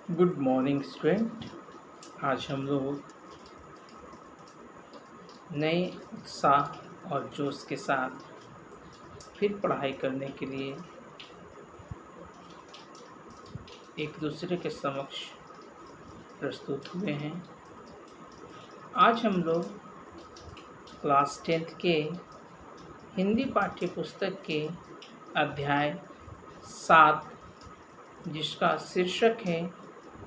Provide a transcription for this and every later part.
Good morning student. आज हम लोग नए उत्साह और जोश के साथ फिर पढ़ाई करने के लिए एक दूसरे के समक्ष प्रस्तुत हुए हैं। आज हम लोग क्लास 10th के हिंदी पाठ्य पुस्तक के अध्याय 7 जिसका शीर्षक है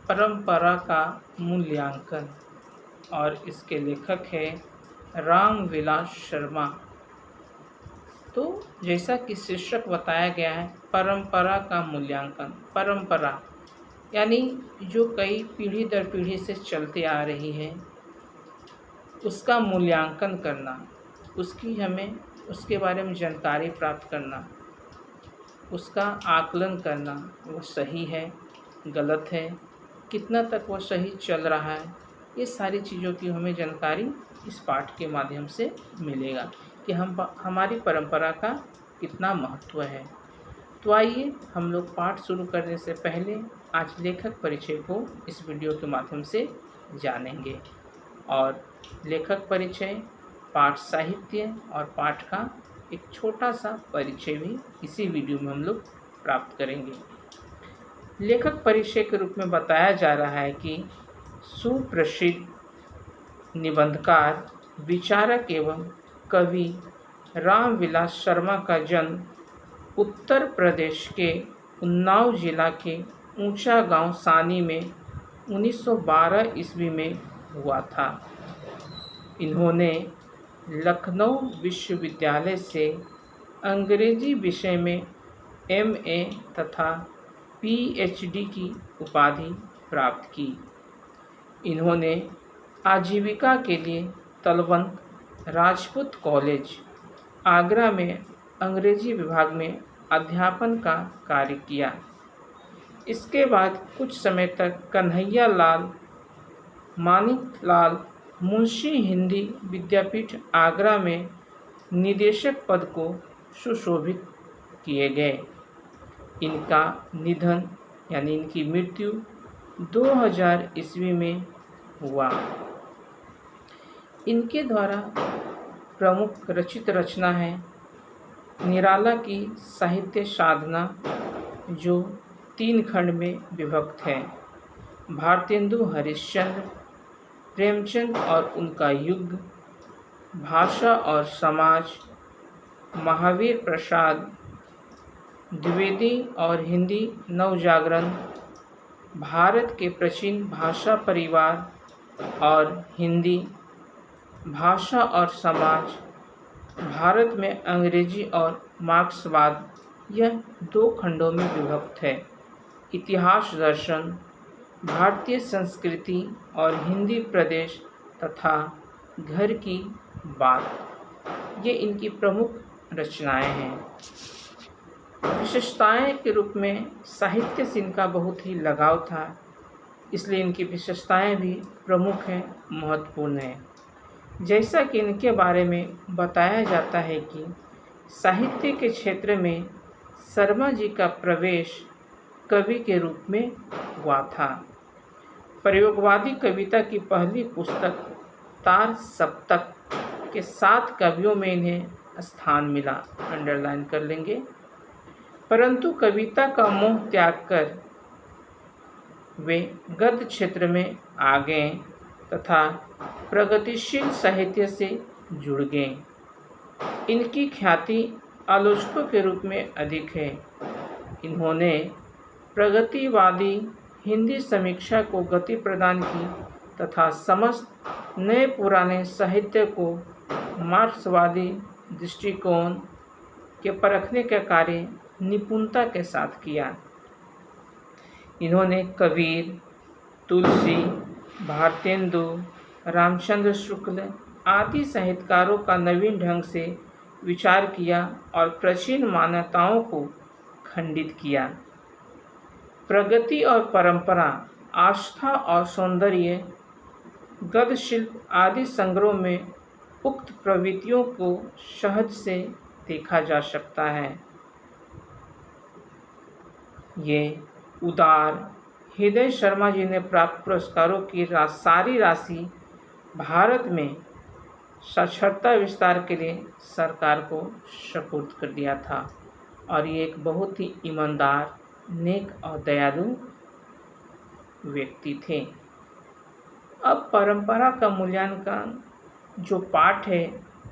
परंपरा का मूल्यांकन और इसके लेखक है रामविलास शर्मा। तो जैसा कि शीर्षक बताया गया है, परंपरा का मूल्यांकन। परंपरा यानी जो कई पीढ़ी दर पीढ़ी से चलते आ रही है, उसका मूल्यांकन करना, उसके बारे में जानकारी प्राप्त करना, उसका आकलन करना, वह सही है, गलत है, कितना तक वह सही चल रहा है, ये सारी चीज़ों की हमें जानकारी इस पाठ के माध्यम से मिलेगा कि हमारी परंपरा का कितना महत्व है। तो आइए हम लोग पाठ शुरू करने से पहले आज लेखक परिचय को इस वीडियो के माध्यम से जानेंगे। और लेखक परिचय, पाठ साहित्य और पाठ का एक छोटा सा परिचय भी इसी वीडियो में हम लोग प्राप्त करेंगे। लेखक परिचय के रूप में बताया जा रहा है कि सुप्रसिद्ध निबंधकार, विचारक एवं कवि रामविलास शर्मा का जन्म उत्तर प्रदेश के उन्नाव जिला के ऊंचा गांव सानी में 1912 ईस्वी में हुआ था। इन्होंने लखनऊ विश्वविद्यालय से अंग्रेजी विषय में MA तथा PhD की उपाधि प्राप्त की। इन्होंने आजीविका के लिए तलवंत राजपूत कॉलेज आगरा में अंग्रेजी विभाग में अध्यापन का कार्य किया। इसके बाद कुछ समय तक कन्हैया लाल मानिकलाल मुंशी हिंदी विद्यापीठ आगरा में निदेशक पद को सुशोभित किए गए। इनका निधन यानी इनकी मृत्यु 2000 ईस्वी में हुआ। इनके द्वारा प्रमुख रचित रचना है निराला की साहित्य साधना, जो 3 खंड में विभक्त है। भारतेंदु हरिश्चंद्र, प्रेमचंद और उनका युग, भाषा और समाज, महावीर प्रसाद द्विवेदी और हिंदी नवजागरण, भारत के प्राचीन भाषा परिवार और हिंदी, भाषा और समाज, भारत में अंग्रेजी और मार्क्सवाद, यह 2 खंडों में विभक्त है। इतिहास दर्शन, भारतीय संस्कृति और हिंदी प्रदेश तथा घर की बात, ये इनकी प्रमुख रचनाएं हैं। विशेषताएं के रूप में साहित्य से इनका बहुत ही लगाव था, इसलिए इनकी विशेषताएं भी प्रमुख हैं, महत्वपूर्ण हैं। जैसा कि इनके बारे में बताया जाता है कि साहित्य के क्षेत्र में शर्मा जी का प्रवेश कवि के रूप में हुआ था। प्रयोगवादी कविता की पहली पुस्तक तार सप्तक के 7 कवियों में इन्हें स्थान मिला, अंडरलाइन कर लेंगे। परंतु कविता का मोह त्याग कर वे गद्य क्षेत्र में आ गए तथा प्रगतिशील साहित्य से जुड़ गए। इनकी ख्याति आलोचकों के रूप में अधिक है। इन्होंने प्रगतिवादी हिंदी समीक्षा को गति प्रदान की तथा समस्त नए पुराने साहित्य को मार्क्सवादी दृष्टिकोण के परखने का कार्य निपुणता के साथ किया। इन्होंने कबीर, तुलसी, भारतेंदु, रामचंद्र शुक्ल आदि साहित्यकारों का नवीन ढंग से विचार किया और प्राचीन मान्यताओं को खंडित किया। प्रगति और परंपरा, आस्था और सौंदर्य, गद्य शिल्प आदि संग्रहों में उक्त प्रवृत्तियों को सहज से देखा जा सकता है। ये उदार, हृदय शर्मा जी ने प्राप्त पुरस्कारों की सारी राशि भारत में साक्षरता विस्तार के लिए सरकार को सुपुर्द कर दिया था और ये एक बहुत ही ईमानदार, नेक और दयालु व्यक्ति थे। अब परंपरा का मूल्यांकन जो पाठ है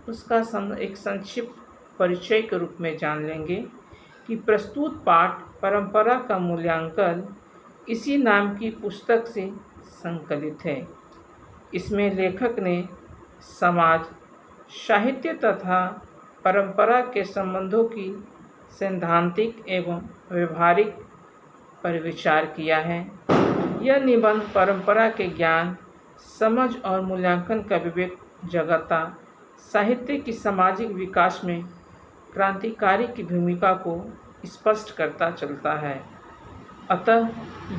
उसका एक संक्षिप्त परिचय के रूप में जान लेंगे कि प्रस्तुत पाठ परंपरा का मूल्यांकन इसी नाम की पुस्तक से संकलित है। इसमें लेखक ने समाज, साहित्य तथा परंपरा के संबंधों की सैद्धांतिक एवं व्यवहारिक पर विचार किया है। यह निबंध परंपरा के ज्ञान, समझ और मूल्यांकन का विवेक जगाता, साहित्य की सामाजिक विकास में क्रांतिकारी की भूमिका को स्पष्ट करता चलता है। अतः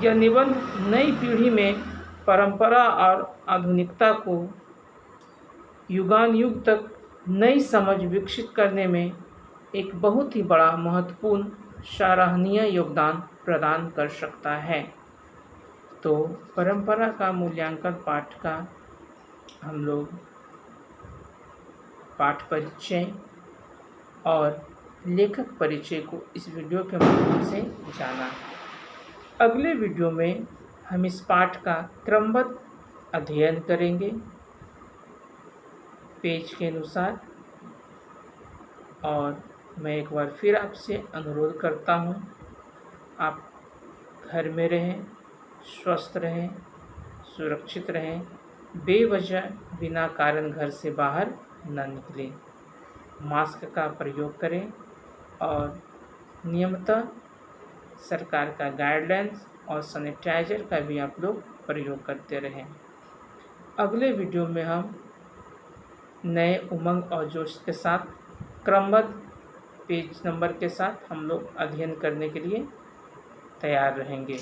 यह निबंध नई पीढ़ी में परंपरा और आधुनिकता को युगानुयुग तक नई समझ विकसित करने में एक बहुत ही बड़ा महत्वपूर्ण सराहनीय योगदान प्रदान कर सकता है। तो परंपरा का मूल्यांकन पाठ का हम लोग पाठ परिचय और लेखक परिचय को इस वीडियो के माध्यम से जाना। अगले वीडियो में हम इस पाठ का क्रमबद्ध अध्ययन करेंगे पेज के अनुसार। और मैं एक बार फिर आपसे अनुरोध करता हूँ, आप घर में रहें, स्वस्थ रहें, सुरक्षित रहें, बेवजह बिना कारण घर से बाहर न निकलें, मास्क का प्रयोग करें और नियमितः सरकार का गाइडलाइंस और सैनिटाइजर का भी आप लोग प्रयोग करते रहें। अगले वीडियो में हम नए उमंग और जोश के साथ क्रमबद्ध पेज नंबर के साथ हम लोग अध्ययन करने के लिए तैयार रहेंगे।